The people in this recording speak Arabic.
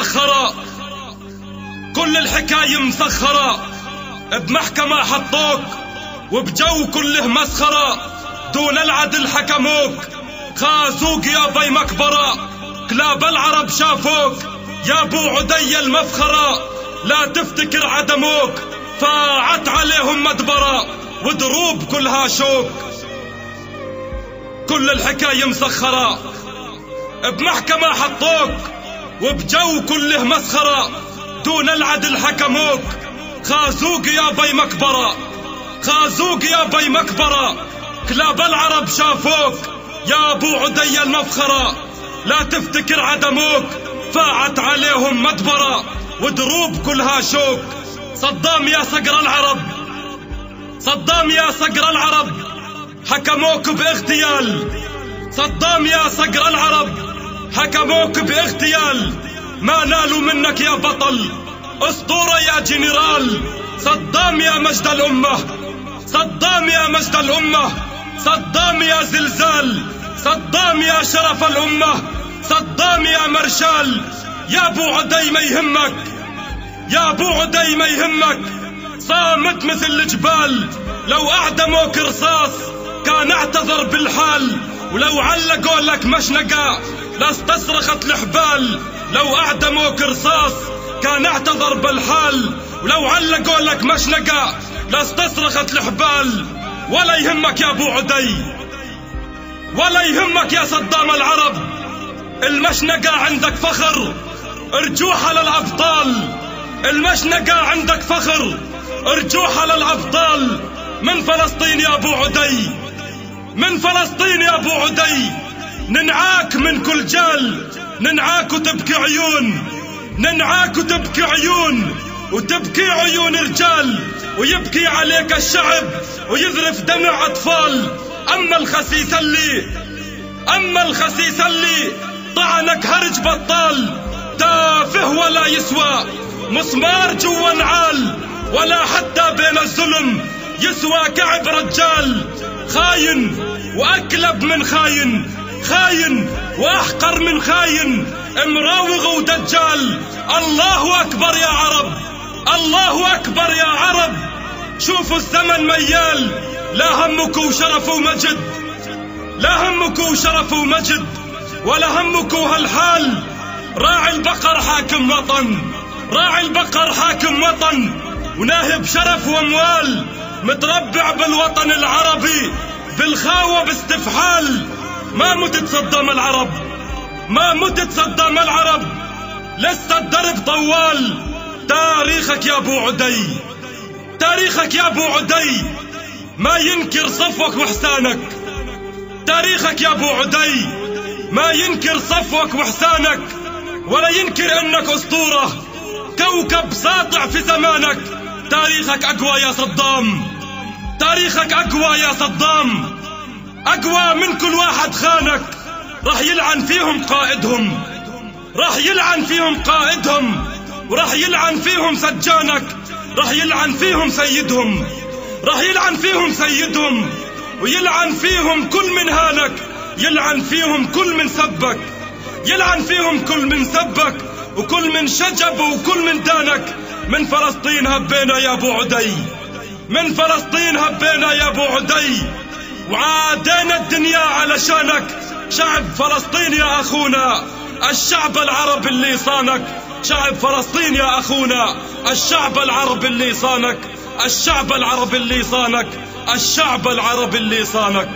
مسخرة، كل الحكاية مسخرة، بمحكمة حطوك وبجو كله مسخرة، دون العدل حكموك، خازوق يا بي مكبرة، كلاب العرب شافوك يا ابو عدي المفخرة، لا تفتكر عدموك، فاعت عليهم مدبرة ودروب كلها شوك. كل الحكاية مسخرة، بمحكمة حطوك وبجو كله مسخرة، دون العدل حكموك، خازوق يا بي مكبرة، خازوق يا بي مكبرة، كلاب العرب شافوك يا ابو عدي المفخرة، لا تفتكر عدموك، فاعت عليهم مدبرة ودروب كلها شوك. صدام يا صقر العرب، صدام يا صقر العرب، حكموك باغتيال، صدام يا صقر العرب، حكموك باغتيال، ما نالوا منك يا بطل، اسطورة يا جنرال. صدام يا مجد الأمة، صدام يا مجد الأمة، صدام يا زلزال، صدام يا شرف الأمة، صدام يا مرشال. يا ابو عدي ما يهمك، يا ابو عدي ما يهمك، صامت مثل الجبال، لو اعدموك رصاص كان اعتذر بالحال، ولو علقوا لك مشنقة لاستصرخت الحبال، لو اعدموك رصاص كان اعتذر بالحال، ولو علقوا لك مشنقة لاستصرخت الحبال. ولا يهمك يا ابو عدي، ولا يهمك يا صدام العرب، المشنقة عندك فخر، ارجوحها للأبطال، المشنقة عندك فخر، ارجوحها للأبطال. من فلسطين يا ابو عدي، من فلسطين يا ابو عدي، ننعاك من كل جال، ننعاك وتبكي عيون، ننعاك وتبكي عيون، وتبكي عيون رجال، ويبكي عليك الشعب ويذرف دمع أطفال. أما الخسيس اللي، أما الخسيس اللي طعنك هرج بطال، تافه ولا يسوى مسمار جوا نعال، ولا حتى بين الظلم يسوى كعب رجال. خاين وأكلب من خاين، خاين وأحقر من خاين، مراوغ ودجال. الله أكبر يا عرب، الله أكبر يا عرب، شوفوا الزمن ميال، لا همك وشرف ومجد، لا همك وشرف ومجد، ولا همك هالحال. راعي البقر حاكم وطن، راعي البقر حاكم وطن، وناهب شرف واموال، متربع بالوطن العربي بالخاوة باستفحال. ما متت صدام العرب، ما متت صدام العرب، لسه الدرب طوال. تاريخك يا ابو عدي، تاريخك يا ابو عدي ما ينكر صفوك واحسانك، تاريخك يا ابو عدي ما ينكر صفوك واحسانك، ولا ينكر انك اسطورة كوكب ساطع في زمانك. تاريخك اقوى يا صدام، تاريخك اقوى يا صدام، اقوى من كل واحد خانك. راح يلعن فيهم قائدهم، راح يلعن فيهم قائدهم، وراح يلعن فيهم سجانك، راح يلعن فيهم سيدهم، راح يلعن فيهم سيدهم، ويلعن فيهم كل من هانك، يلعن فيهم كل من سبك، يلعن فيهم كل من سبك، وكل من شجب وكل من دانك. من فلسطين هبينا يا ابو عدي، من فلسطين هبينا يا ابو عدي، وعادينا الدنيا علشانك. شعب فلسطين يا اخونا، الشعب العربي اللي صانك، شعب فلسطين يا اخونا، الشعب العربي اللي صانك، الشعب العربي اللي صانك، الشعب العربي اللي صانك.